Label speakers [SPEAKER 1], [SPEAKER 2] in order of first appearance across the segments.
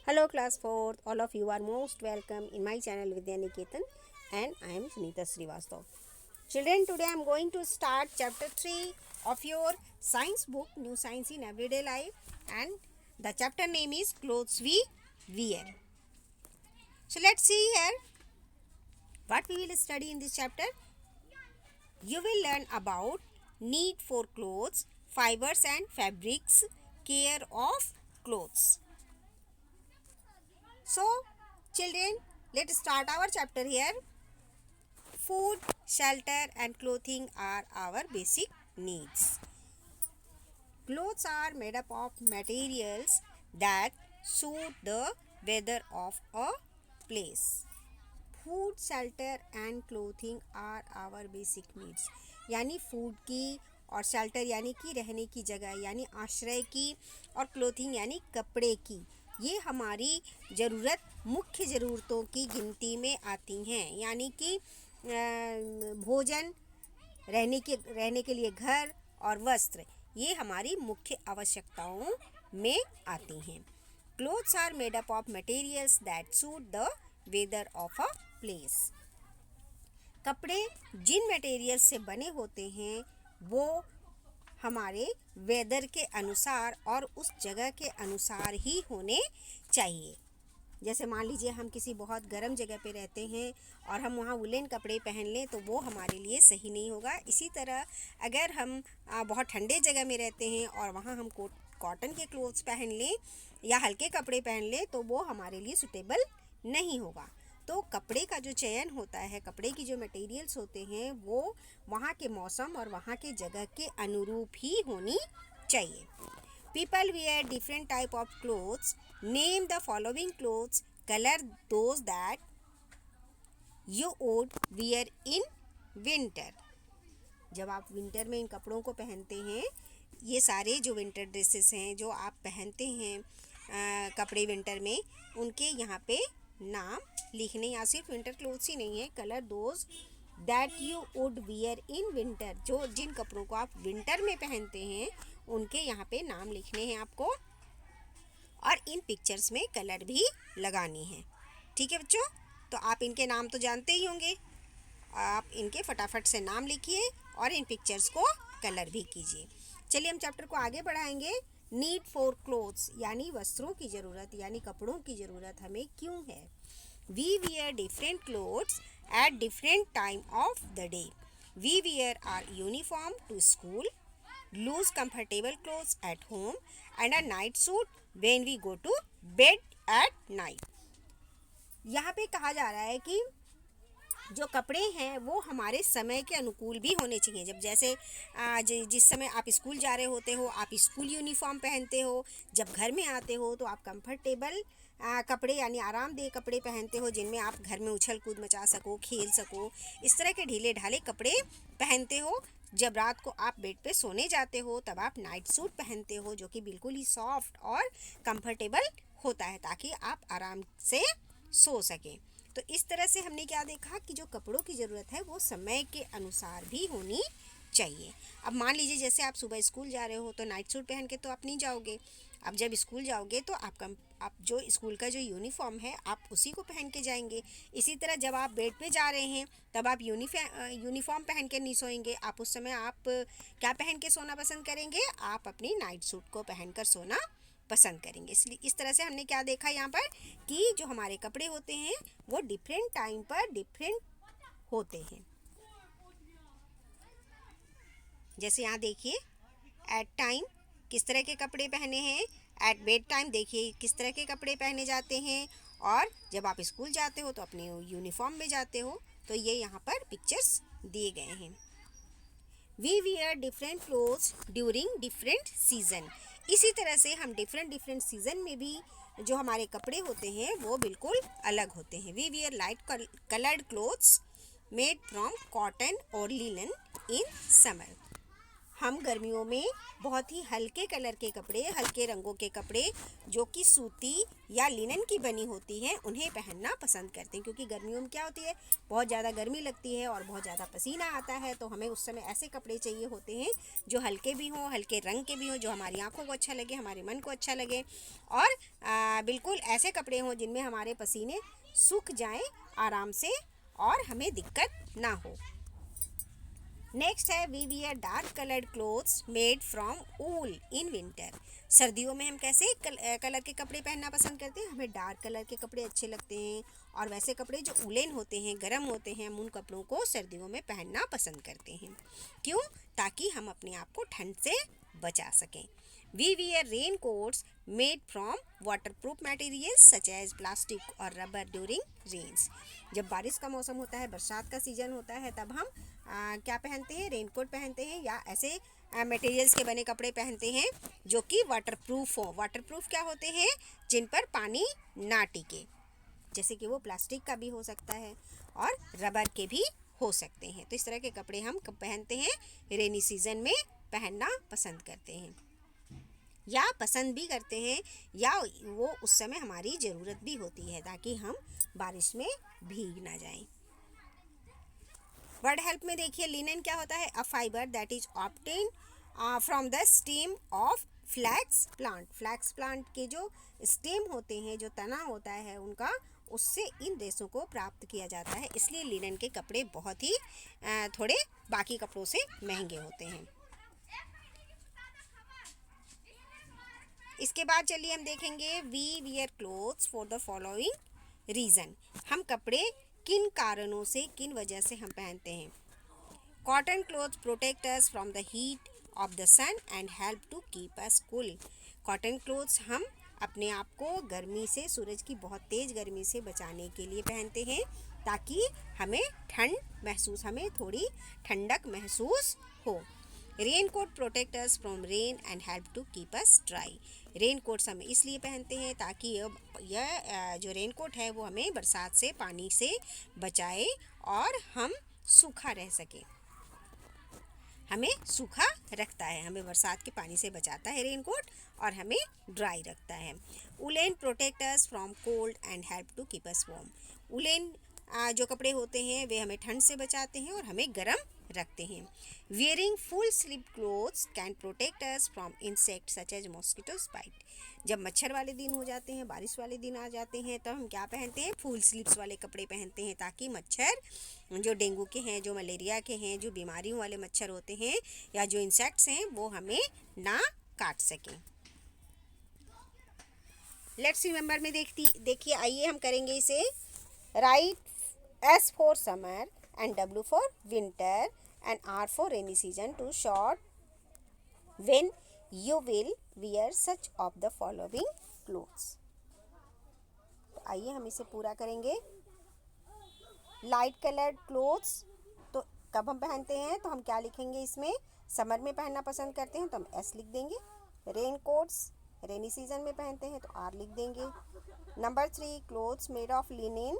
[SPEAKER 1] Hello class 4th, all of you are most welcome in my channel Vidya Niketan and I am Sunita Srivastav. Children, today I am going to start chapter 3 of your science book New Science in Everyday Life, and the chapter name is Clothes We Wear. So let's see here what we will study in this chapter. You will learn about need for clothes, fibers and fabrics, care of clothes. So, children, let's start our chapter here. Food, shelter and clothing are our basic needs. Clothes are made up of materials that suit the weather of a place. Food, shelter and clothing are our basic needs. यानी food की और shelter यानी कि रहने की जगह यानी आश्रय की और क्लोथिंग यानी कपड़े की, ये हमारी ज़रूरत मुख्य ज़रूरतों की गिनती में आती हैं। यानी कि भोजन, रहने के लिए घर और वस्त्र, ये हमारी मुख्य आवश्यकताओं में आती हैं। Clothes are made up of materials that suit the weather of a place. कपड़े जिन मटेरियल्स से बने होते हैं वो हमारे वेदर के अनुसार और उस जगह के अनुसार ही होने चाहिए। जैसे मान लीजिए हम किसी बहुत गर्म जगह पे रहते हैं और हम वहाँ वुलन कपड़े पहन लें तो वो हमारे लिए सही नहीं होगा। इसी तरह अगर हम बहुत ठंडे जगह में रहते हैं और वहाँ हम कॉटन के क्लोथ्स पहन लें या हल्के कपड़े पहन लें तो वो हमारे लिए सूटेबल नहीं होगा। तो कपड़े का जो चयन होता है, कपड़े की जो मटेरियल्स होते हैं वो वहाँ के मौसम और वहाँ के जगह के अनुरूप ही होनी चाहिए। People wear different type of clothes. Name the following clothes. Color those that you would wear in winter. जब आप विंटर में इन कपड़ों को पहनते हैं, ये सारे जो विंटर ड्रेसेस हैं जो आप पहनते हैं कपड़े विंटर में, उनके यहाँ पे नाम लिखने। यहाँ सिर्फ विंटर क्लोथ्स ही नहीं है, colour those that you would wear in winter, जो जिन कपड़ों को आप विंटर में पहनते हैं उनके यहाँ पे नाम लिखने हैं आपको, और इन पिक्चर्स में कलर भी लगानी है। ठीक है बच्चों, तो आप इनके नाम तो जानते ही होंगे, आप इनके फटाफट से नाम लिखिए और इन पिक्चर्स को कलर भी कीजिए। चलिए हम चैप्टर को आगे बढ़ाएंगे। नीड फॉर क्लोथ्स यानी वस्त्रों की ज़रूरत यानी कपड़ों की ज़रूरत हमें क्यों है। We wear different clothes at different time of the day. We wear are uniform to school, lose comfortable clothes at home and a night suit when we go to bed at night। यहाँ पे कहा जा रहा है कि जो कपड़े हैं वो हमारे समय के अनुकूल भी होने चाहिए। जब जैसे जिस समय आप स्कूल जा रहे होते हो आप स्कूल यूनिफॉर्म पहनते हो, जब घर में आते हो तो आप कंफर्टेबल कपड़े यानी आरामदेह कपड़े पहनते हो जिनमें आप घर में उछल कूद मचा सको, खेल सको, इस तरह के ढीले ढाले कपड़े पहनते हो। जब रात को आप बेड पे सोने जाते हो तब आप नाइट सूट पहनते हो जो कि बिल्कुल ही सॉफ्ट और कंफर्टेबल होता है ताकि आप आराम से सो सकें। तो इस तरह से हमने क्या देखा कि जो कपड़ों की ज़रूरत है वो समय के अनुसार भी होनी चाहिए। अब मान लीजिए जैसे आप सुबह स्कूल जा रहे हो तो नाइट सूट पहन के तो आप नहीं जाओगे। अब जब स्कूल जाओगे तो आप जो स्कूल का जो यूनिफॉर्म है आप उसी को पहन के जाएंगे। इसी तरह जब आप बेड पे जा रहे हैं तब आप यूनिफॉर्म पहन के नहीं सोएंगे। आप उस समय आप क्या पहन के सोना पसंद करेंगे? आप अपनी नाइट सूट को पहन कर सोना पसंद करेंगे। इसलिए इस तरह से हमने क्या देखा यहाँ पर कि जो हमारे कपड़े होते हैं वो डिफरेंट टाइम पर डिफरेंट होते हैं। जैसे यहाँ देखिए एट टाइम किस तरह के कपड़े पहने हैं, एट बेड टाइम देखिए किस तरह के कपड़े पहने जाते हैं, और जब आप स्कूल जाते हो तो अपने यूनिफॉर्म में जाते हो। तो ये यहाँ पर पिक्चर्स दिए गए हैं। We wear different clothes during different season. इसी तरह से हम डिफरेंट सीज़न में भी जो हमारे कपड़े होते हैं वो बिल्कुल अलग होते हैं। We wear light coloured clothes made from cotton और लिनन इन समर। हम गर्मियों में बहुत ही हल्के कलर के कपड़े, हल्के रंगों के कपड़े जो कि सूती या लिनन की बनी होती हैं उन्हें पहनना पसंद करते हैं, क्योंकि गर्मियों में क्या होती है बहुत ज़्यादा गर्मी लगती है और बहुत ज़्यादा पसीना आता है। तो हमें उस समय ऐसे कपड़े चाहिए होते हैं जो हल्के भी हों, हल्के रंग के भी हों, जो हमारी आँखों को अच्छा लगे, हमारे मन को अच्छा लगे और बिल्कुल ऐसे कपड़े हों जिनमें हमारे पसीने सूख जाएं आराम से और हमें दिक्कत ना हो। नेक्स्ट है we wear dark coloured clothes made from wool in winter. सर्दियों में हम कैसे कलर के कपड़े पहनना पसंद करते हैं, हमें डार्क कलर के कपड़े अच्छे लगते हैं और वैसे कपड़े जो उलेन होते हैं, गर्म होते हैं, हम उन कपड़ों को सर्दियों में पहनना पसंद करते हैं। क्यों? ताकि हम अपने आप को ठंड से बचा सकें। We wear raincoats made from waterproof materials such as plastic और रबर ड्यूरिंग रेन्स। जब बारिश का मौसम होता है, बरसात का सीजन होता है, तब हम क्या पहनते हैं, रेनकोट पहनते हैं या ऐसे मटेरियल्स के बने कपड़े पहनते हैं जो कि वाटरप्रूफ हो। वाटरप्रूफ क्या होते हैं? जिन पर पानी ना टिके, जैसे कि वो प्लास्टिक का भी हो सकता है और रबर के भी हो सकते हैं। तो इस तरह के कपड़े हम कब पहनते हैं? रेनी सीजन में पहनना पसंद करते हैं या पसंद भी करते हैं, या वो उस समय हमारी ज़रूरत भी होती है ताकि हम बारिश में भीग ना जाएं। वर्ड हेल्प में देखिए, लिनन क्या होता है? A fibre that is obtain from the stem of flax plant. Flax plant के जो स्टेम होते हैं, जो तना होता है उनका, उससे इन रेशों को प्राप्त किया जाता है। इसलिए लिनन के कपड़े बहुत ही थोड़े बाकी कपड़ों से महंगे होते हैं। इसके बाद चलिए हम देखेंगे we wear clothes for the following reason. हम कपड़े किन कारणों से, किन वजह से हम पहनते हैं। Cotton clothes protect us from the heat of the sun and help to keep us cool. Cotton clothes हम अपने आप को गर्मी से, सूरज की बहुत तेज़ गर्मी से बचाने के लिए पहनते हैं ताकि हमें हमें थोड़ी ठंडक महसूस हो। Raincoat protect us from rain and help to keep us dry. Raincoats हम इसलिए पहनते हैं ताकि यह जो रेन कोट है वो हमें बरसात से, पानी से बचाए और हम सूखा रह सकें। हमें सूखा रखता है, हमें बरसात के पानी से बचाता है रेन कोट और हमें ड्राई रखता है। Woollen protect us from cold and help to keep us warm. Woollen जो कपड़े होते हैं वे हमें ठंड से बचाते हैं और हमें गर्म रखते हैं। Wearing full sleeve clothes can protect us from insect such as mosquitoes bite. जब मच्छर वाले दिन हो जाते हैं, बारिश वाले दिन आ जाते हैं, तो हम क्या पहनते हैं? फुल स्लीव्स वाले कपड़े पहनते हैं ताकि मच्छर जो डेंगू के हैं, जो मलेरिया के हैं, जो बीमारियों वाले मच्छर होते हैं या जो इंसेक्ट्स हैं वो हमें ना काट सकें। लेट्स रिमेंबर में देखिए, आइए हम करेंगे इसे। Right S for summer and W for winter and R for rainy season to short when you will wear such of the following clothes। तो आइए हम इसे पूरा करेंगे। लाइट कलर्ड क्लोथ्स तो कब हम पहनते हैं, तो हम क्या लिखेंगे इसमें? समर में पहनना पसंद करते हैं तो हम S लिख देंगे। रेन कोट्स रेनी सीजन में पहनते हैं तो R लिख देंगे। Number 3 clothes made of linen,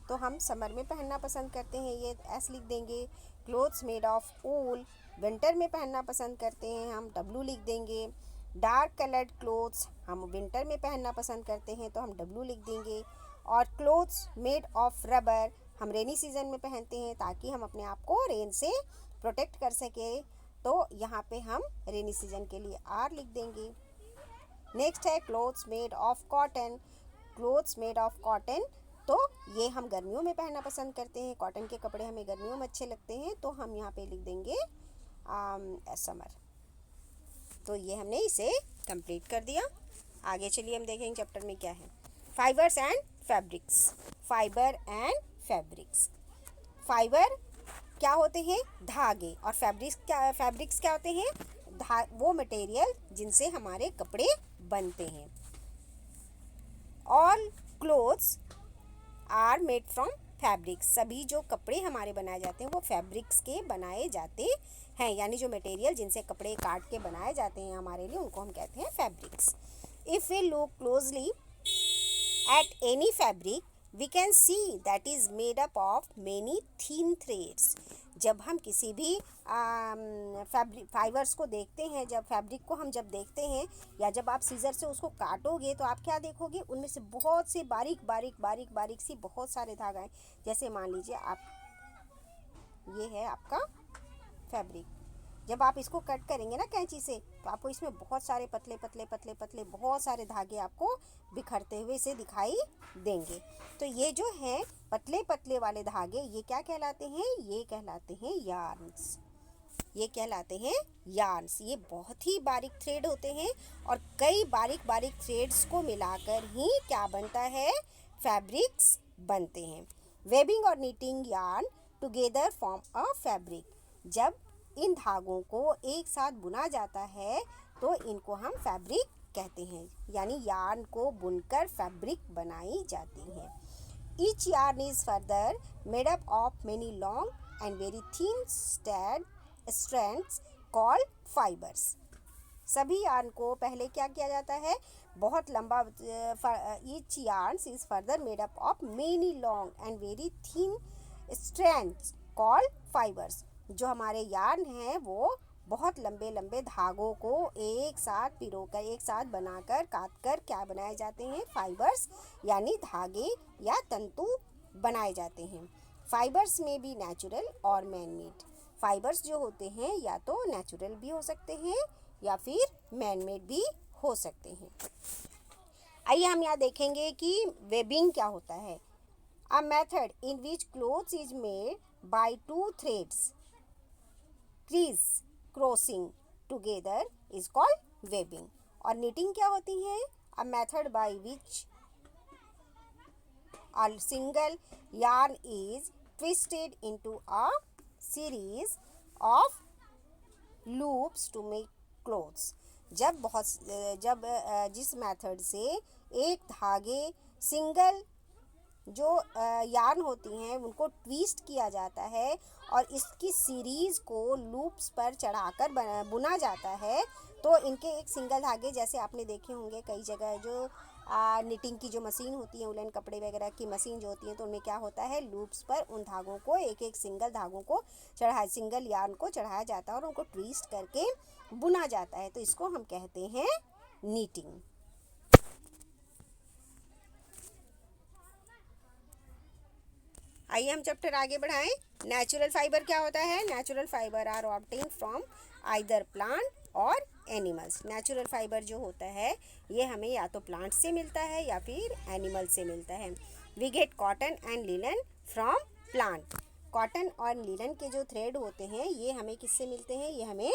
[SPEAKER 1] तो हम समर में पहनना पसंद करते हैं, ये S लिख देंगे। Clothes made of wool winter में पहनना पसंद करते हैं, हम W लिख देंगे। डार्क कलर्ड क्लोथ्स हम विंटर में पहनना पसंद करते हैं तो हम W लिख देंगे। और क्लोथ्स मेड ऑफ रबर हम रेनी सीजन में पहनते हैं ताकि हम अपने आप को रेन से प्रोटेक्ट कर सके, तो यहाँ पे हम रेनी सीजन के लिए R लिख देंगे। नेक्स्ट है clothes made of cotton. Clothes made of cotton तो ये हम गर्मियों में पहनना पसंद करते हैं, कॉटन के कपड़े हमें गर्मियों में अच्छे लगते हैं तो हम यहाँ पे लिख देंगे समर। तो ये हमने इसे कंप्लीट कर दिया। आगे चलिए हम देखेंगे चैप्टर में क्या है। Fibres and fabrics. Fibre and fabrics. Fibre क्या होते हैं? धागे। और फैब्रिक्स क्या होते हैं? वो मटेरियल जिनसे हमारे कपड़े बनते हैं। All clothes are made from fabrics. सभी जो कपड़े हमारे बनाए जाते हैं वो फैब्रिक्स के बनाए जाते हैं, यानी जो मटेरियल जिनसे कपड़े काट के बनाए जाते हैं हमारे लिए, उनको हम कहते हैं fabrics. If we look closely at any fabric we can see that is made up of many thin threads. जब हम किसी भी फाइबर्स को देखते हैं, जब फैब्रिक को हम जब देखते हैं या जब आप सीजर से उसको काटोगे तो आप क्या देखोगे? उनमें से बहुत से बारीक सी बहुत सारे धागे हैं। जैसे मान लीजिए आप, ये है आपका फैब्रिक, जब आप इसको कट करेंगे ना कैंची से, तो आपको इसमें बहुत सारे पतले पतले पतले पतले बहुत सारे धागे आपको बिखरते हुए से दिखाई देंगे। तो ये जो है पतले पतले वाले धागे, ये क्या कहलाते हैं? ये कहलाते हैं यार्न्स। ये कहलाते हैं यार्न्स। ये बहुत ही बारीक थ्रेड होते हैं और कई बारीक बारीक थ्रेड्स को मिलाकर ही क्या बनता है? फैब्रिक्स बनते हैं। वेबिंग और knitting yarn together form a fabric. जब इन धागों को एक साथ बुना जाता है तो इनको हम फैब्रिक कहते हैं, यानी यार्न को बुनकर फैब्रिक बनाई जाती है। Each yarn is further made up of many long and very thin strands called fibers। सभी यार्न को पहले क्या किया जाता है? बहुत लंबा, each yarn is further made up of many long and very thin strands called fibers। जो हमारे यार्न हैं वो बहुत लंबे लंबे धागों को एक साथ पिरोकर, एक साथ बनाकर, काटकर क्या बनाए जाते हैं? फाइबर्स, यानी धागे या तंतु बनाए जाते हैं। फाइबर्स में भी नेचुरल और मैन मेड। फाइबर्स जो होते हैं या तो नेचुरल भी हो सकते हैं या फिर मैन मेड भी हो सकते हैं। आइए हम यहाँ देखेंगे कि वेबिंग क्या होता है। A method in which clothes is made by two threads crease crossing together is called webbing. और निटिंग क्या होती है? A method by which a single yarn is twisted into a series of loops to make clothes। जब जिस method से एक धागे single जो यार्न होती हैं उनको ट्विस्ट किया जाता है और इसकी सीरीज़ को लूप्स पर चढ़ाकर बुना जाता है, तो इनके एक सिंगल धागे, जैसे आपने देखे होंगे कई जगह जो निटिंग की जो मशीन होती है, उलन कपड़े वगैरह की मशीन जो होती है, तो उनमें क्या होता है? लूप्स पर उन धागों को एक एक सिंगल धागों को सिंगल यार्न को चढ़ाया जाता है और उनको ट्विस्ट करके बुना जाता है, तो इसको हम कहते हैं नीटिंग। आइए हम चैप्टर आगे बढ़ाएं। नेचुरल फाइबर क्या होता है? Natural fibre are obtain from either plant or animals. Natural fibre जो होता है ये हमें या तो प्लांट से मिलता है या फिर एनिमल से मिलता है। We get cotton and linen from plant. Cotton और लिनन के जो थ्रेड होते हैं ये हमें किससे मिलते हैं? ये हमें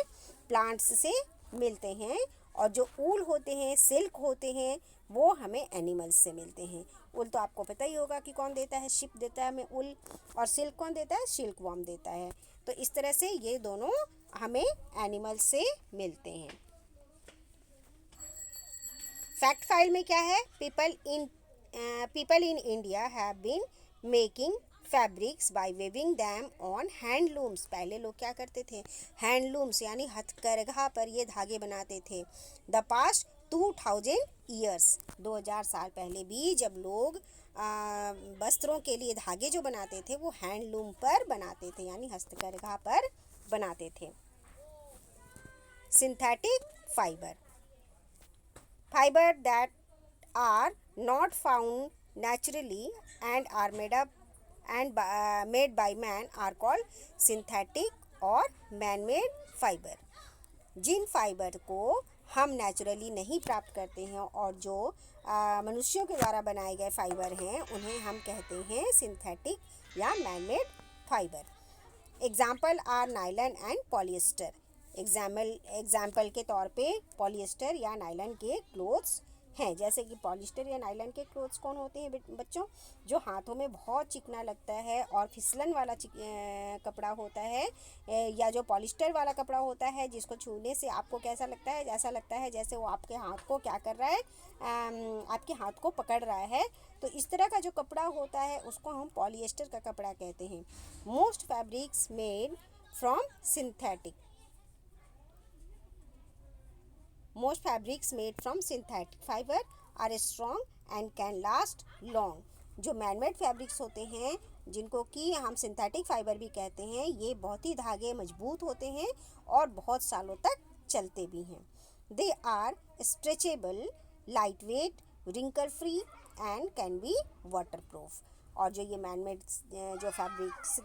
[SPEAKER 1] प्लांट्स से मिलते हैं। और जो ऊल होते हैं, सिल्क होते हैं, वो हमें एनिमल्स से मिलते हैं। ऊल तो आपको पता ही होगा कि कौन देता है? शिप देता है हमें ऊल। और सिल्क कौन देता है? सिल्क वॉर्म देता है। तो इस तरह से ये दोनों हमें एनिमल्स से मिलते हैं। फैक्ट फाइल में क्या है? People in India have been making fabrics by weaving them on handlooms. पहले लोग क्या करते थे? हैंडलूम्स यानी हथकरघा पर ये धागे बनाते थे। द पास्ट 2000 ईयर्स, 2000 साल पहले भी जब लोग वस्त्रों के लिए धागे जो बनाते थे वो हैंडलूम पर बनाते थे, यानी हस्तकरघा पर बनाते थे। Synthetic fibre, fibre that are not found naturally and are made by man are called synthetic or man made fibre. जिन फाइबर को हम नेचुरली नहीं प्राप्त करते हैं और जो मनुष्यों के द्वारा बनाए गए फाइबर हैं उन्हें हम कहते हैं सिंथेटिक या man made fibre. Example are nylon and polyester. Example के तौर पे पॉलिएस्टर या नायलन के क्लोथ्स हैं। जैसे कि पॉलिएस्टर या नायलन के क्लोथ्स कौन होते हैं बच्चों? जो हाथों में बहुत चिकना लगता है और फिसलन वाला कपड़ा होता है, या जो पॉलिएस्टर वाला कपड़ा होता है जिसको छूने से आपको कैसा लगता है? जैसा लगता है जैसे वो आपके हाथ को क्या कर रहा है, आपके हाथ को पकड़ रहा है। तो इस तरह का जो कपड़ा होता है उसको हम पॉलिएस्टर का कपड़ा कहते हैं। Most fabrics made from synthetic Most fabrics made from synthetic fiber are strong and can last long। जो मैनमेड फैब्रिक्स होते हैं जिनको कि हम सिंथेटिक फाइबर भी कहते हैं, ये बहुत ही धागे मजबूत होते हैं और बहुत सालों तक चलते भी हैं। They are stretchable, lightweight, wrinkle free and can be waterproof. और जो ये मैनमेड जो फैब्रिक्स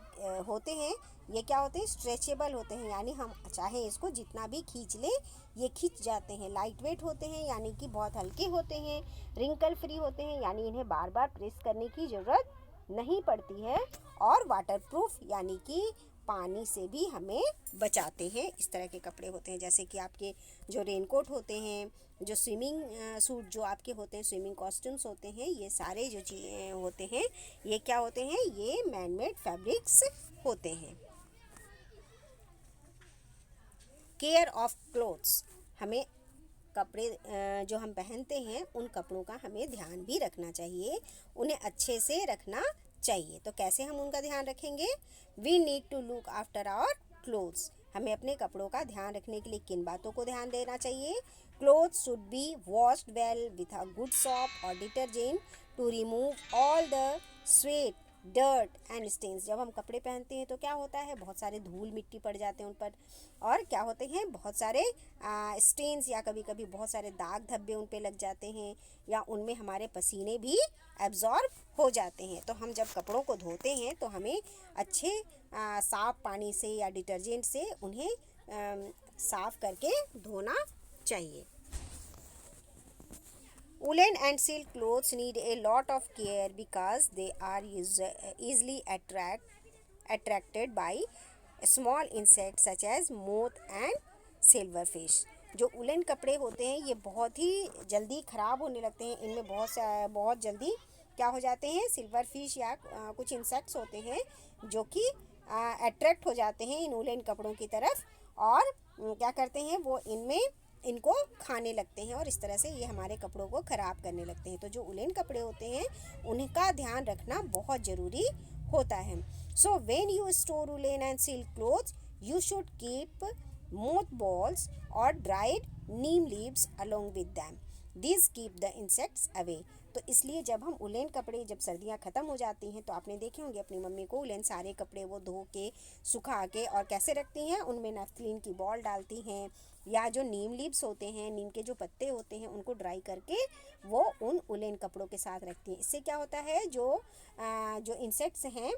[SPEAKER 1] होते हैं ये क्या होते हैं, स्ट्रेचेबल होते हैं, यानी हम चाहे इसको जितना भी खींच लें ये खींच जाते हैं। लाइट वेट होते हैं यानी कि बहुत हल्के होते हैं। रिंकल फ्री होते हैं यानी इन्हें बार बार प्रेस करने की ज़रूरत नहीं पड़ती है। और वाटरप्रूफ यानी कि पानी से भी हमें बचाते हैं। इस तरह के कपड़े होते हैं, जैसे कि आपके जो रेनकोट होते हैं, जो स्विमिंग सूट जो आपके होते हैं, स्विमिंग कॉस्ट्यूम्स होते हैं, ये सारे जो चीज़ें होते हैं ये क्या होते हैं, ये मैनमेड फैब्रिक्स होते हैं। केयर ऑफ क्लोथ्स, हमें कपड़े जो हम पहनते हैं उन कपड़ों का हमें ध्यान भी रखना चाहिए, उन्हें अच्छे से रखना चाहिए। तो कैसे हम उनका ध्यान रखेंगे? We need to look after our clothes, हमें अपने कपड़ों का ध्यान रखने के लिए किन बातों को ध्यान देना चाहिए? Clothes should be washed well with a good soap और detergent to remove all the sweat dirt and stains. जब हम कपड़े पहनते हैं तो क्या होता है, बहुत सारे धूल मिट्टी पड़ जाते हैं उन पर, और क्या होते हैं बहुत सारे स्टेन्स या कभी कभी बहुत सारे दाग धब्बे उन पे लग जाते हैं, या उनमें हमारे पसीने भी एब्जॉर्ब हो जाते हैं। तो हम जब कपड़ों को धोते हैं तो हमें अच्छे साफ पानी से या डिटर्जेंट से उन्हें साफ करके धोना चाहिए। Woolen and silk clothes need a lot of care because they are easily attracted by small insects such as moth and silverfish। जो उलन कपड़े होते हैं ये बहुत ही जल्दी ख़राब होने लगते हैं, इनमें बहुत जल्दी क्या हो जाते हैं, सिल्वर फिश या कुछ इंसेक्ट्स होते हैं जो कि अट्रैक्ट हो जाते हैं इन उलन कपड़ों की तरफ, और क्या करते हैं वो इनको खाने लगते हैं, और इस तरह से ये हमारे कपड़ों को ख़राब करने लगते हैं। तो जो उलेन कपड़े होते हैं उनका ध्यान रखना बहुत ज़रूरी होता है। So when you store woollen and silk clothes you should keep moth balls और dried neem leaves along with them, this keep the insects away. तो इसलिए जब हम उलेन कपड़े, जब सर्दियाँ ख़त्म हो जाती हैं तो आपने देखे होंगे अपनी मम्मी को उलेन सारे कपड़े वो धो के सुखा के और कैसे रखती हैं, उनमें नफ्थलीन की बॉल डालती हैं, या जो नीम लीव्स होते हैं, नीम के जो पत्ते होते हैं उनको ड्राई करके वो उन उलेन कपड़ों के साथ रखती हैं। इससे क्या होता है, जो इंसेक्ट्स हैं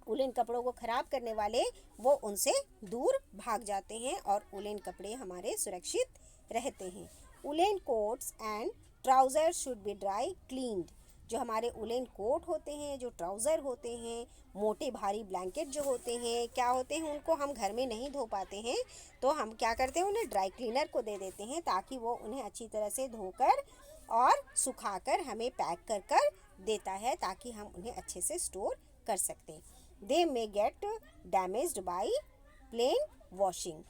[SPEAKER 1] उलेन कपड़ों को ख़राब करने वाले, वो उनसे दूर भाग जाते हैं और उलेन कपड़े हमारे सुरक्षित रहते हैं। Woollen quotes and trouser should be dry cleaned, जो हमारे उलेन कोट होते हैं, जो ट्राउज़र होते हैं, मोटे भारी ब्लैंकेट जो होते हैं, क्या होते हैं, उनको हम घर में नहीं धो पाते हैं तो हम क्या करते हैं, उन्हें ड्राई क्लीनर को दे देते हैं ताकि वो उन्हें अच्छी तरह से धोकर और सुखाकर हमें पैक कर कर देता है, ताकि हम उन्हें अच्छे से स्टोर कर सकते हैं। They may get damaged by plain washing,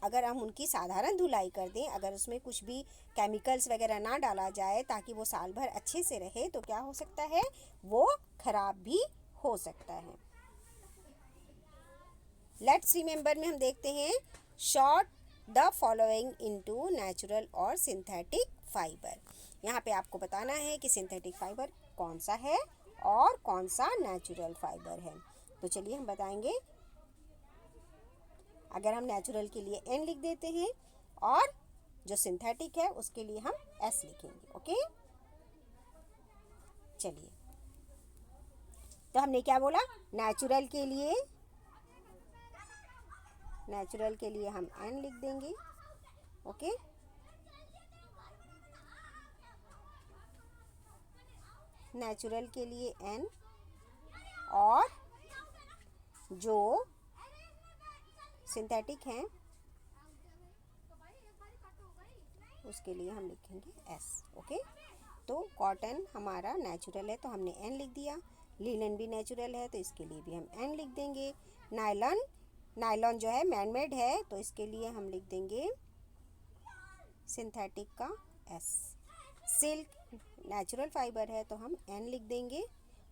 [SPEAKER 1] अगर हम उनकी साधारण धुलाई कर दें, अगर उसमें कुछ भी केमिकल्स वगैरह ना डाला जाए ताकि वो साल भर अच्छे से रहे, तो क्या हो सकता है, वो ख़राब भी हो सकता है। लेट्स रिमेंबर में हम देखते हैं, short the following into natural और सिंथेटिक फाइबर। यहाँ पे आपको बताना है कि सिंथेटिक फाइबर कौन सा है और कौन सा नेचुरल फाइबर है। तो चलिए हम बताएंगे। अगर हम नेचुरल के लिए N लिख देते हैं और जो सिंथेटिक है उसके लिए हम S लिखेंगे। ओके, चलिए, तो हमने क्या बोला, नेचुरल के लिए हम N लिख देंगे। ओके, नेचुरल के लिए N, और जो सिंथेटिक हैं उसके लिए हम लिखेंगे S। ओके, तो कॉटन हमारा नेचुरल है तो हमने N लिख दिया, लिनन भी नेचुरल है तो इसके लिए भी हम N लिख देंगे। नायलॉन जो है मैनमेड है तो इसके लिए हम लिख देंगे सिंथेटिक का S। सिल्क नेचुरल फाइबर है तो हम N लिख देंगे।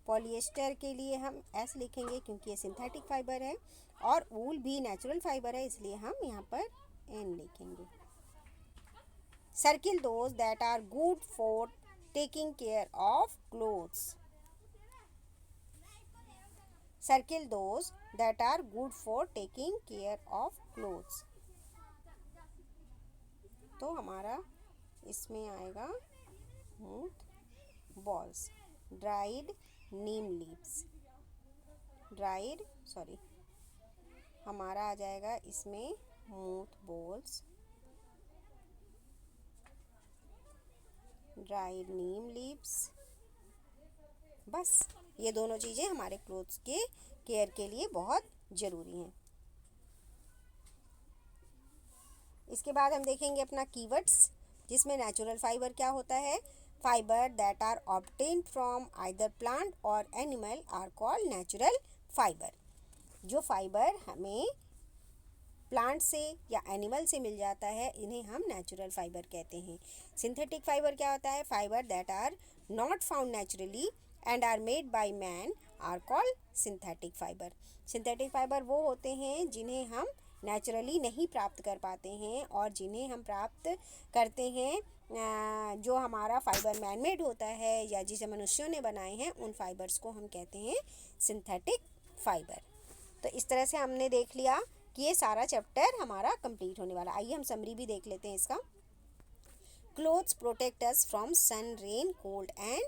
[SPEAKER 1] पॉलिएस्टर के लिए हम S लिखेंगे क्योंकि ये सिंथेटिक फाइबर है, और वूल भी नेचुरल फाइबर है इसलिए हम यहाँ पर N लिखेंगे। Circle those that are good for taking care of clothes. Circle those that are good for taking care of clothes. तो हमारा इसमें आएगा mothballs, dried neem leaves, dried sorry हमारा आ जाएगा इसमें mothballs, dried neem leaves. बस ये दोनों चीज़ें हमारे क्लोथ्स के केयर के लिए बहुत ज़रूरी हैं। इसके बाद हम देखेंगे अपना कीवर्ड्स, जिसमें नेचुरल फाइबर क्या होता है। Fibre that are obtained from either plant और animal are called natural fibre. जो फाइबर हमें प्लांट से या एनिमल से मिल जाता है, इन्हें हम नेचुरल फाइबर कहते हैं। सिंथेटिक फाइबर क्या होता है। Fibre that are not found naturally and are made by man are called synthetic fibre. Synthetic fibre वो होते हैं जिन्हें हम नेचुरली नहीं प्राप्त कर पाते हैं, और जिन्हें हम प्राप्त करते हैं जो हमारा फाइबर मैन मेड होता है या जिसे मनुष्यों ने बनाए हैं, उन फाइबर्स को हम कहते हैं सिंथेटिक फाइबर। तो इस तरह से हमने देख लिया कि ये सारा चैप्टर हमारा कंप्लीट होने वाला। आइए हम समरी भी देख लेते हैं इसका। Clothes protect us from sun, rain, cold and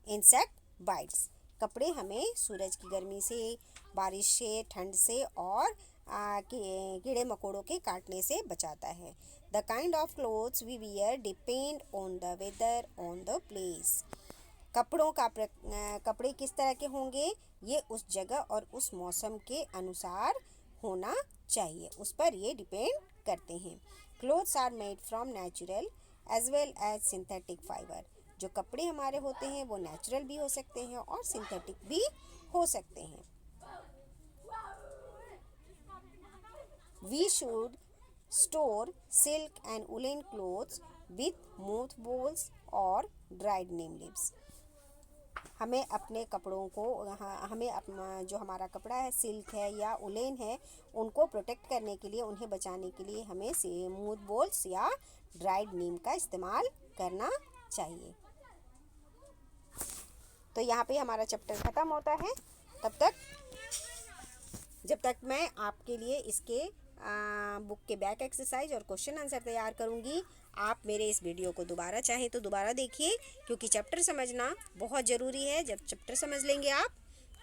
[SPEAKER 1] insect bites. कपड़े हमें सूरज की गर्मी से, बारिश से, ठंड से और कीड़े मकोड़ों के काटने से बचाता है। The kind of clothes we wear depend on the weather on the place. कपड़े किस तरह के होंगे, ये उस जगह और उस मौसम के अनुसार होना चाहिए, उस पर ये डिपेंड करते हैं। Clothes are made from natural as well as synthetic fibre. जो कपड़े हमारे होते हैं वो नेचुरल भी हो सकते हैं और सिंथेटिक भी हो सकते हैं। We should store silk and woolen clothes with mothballs or dried neem leaves. हमें अपने कपड़ों को जो हमारा कपड़ा है, सिल्क है या उलेन है, उनको प्रोटेक्ट करने के लिए, उन्हें बचाने के लिए हमें मूथ बॉल्स या ड्राइड नीम का इस्तेमाल करना चाहिए। तो यहाँ पे हमारा चैप्टर ख़त्म होता है। जब तक मैं आपके लिए इसके बुक के बैक एक्सरसाइज और क्वेश्चन आंसर तैयार करूँगी, आप मेरे इस वीडियो को दोबारा चाहें तो दोबारा देखिए, क्योंकि चैप्टर समझना बहुत ज़रूरी है। जब चैप्टर समझ लेंगे आप,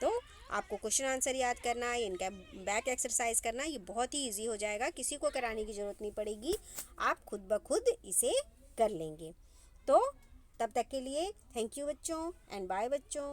[SPEAKER 1] तो आपको क्वेश्चन आंसर याद करना, इनका बैक एक्सरसाइज करना, ये बहुत ही इजी हो जाएगा। किसी को कराने की ज़रूरत नहीं पड़ेगी, आप खुद ब खुद इसे कर लेंगे। तो तब तक के लिए थैंक यू बच्चों एंड बाय बच्चों।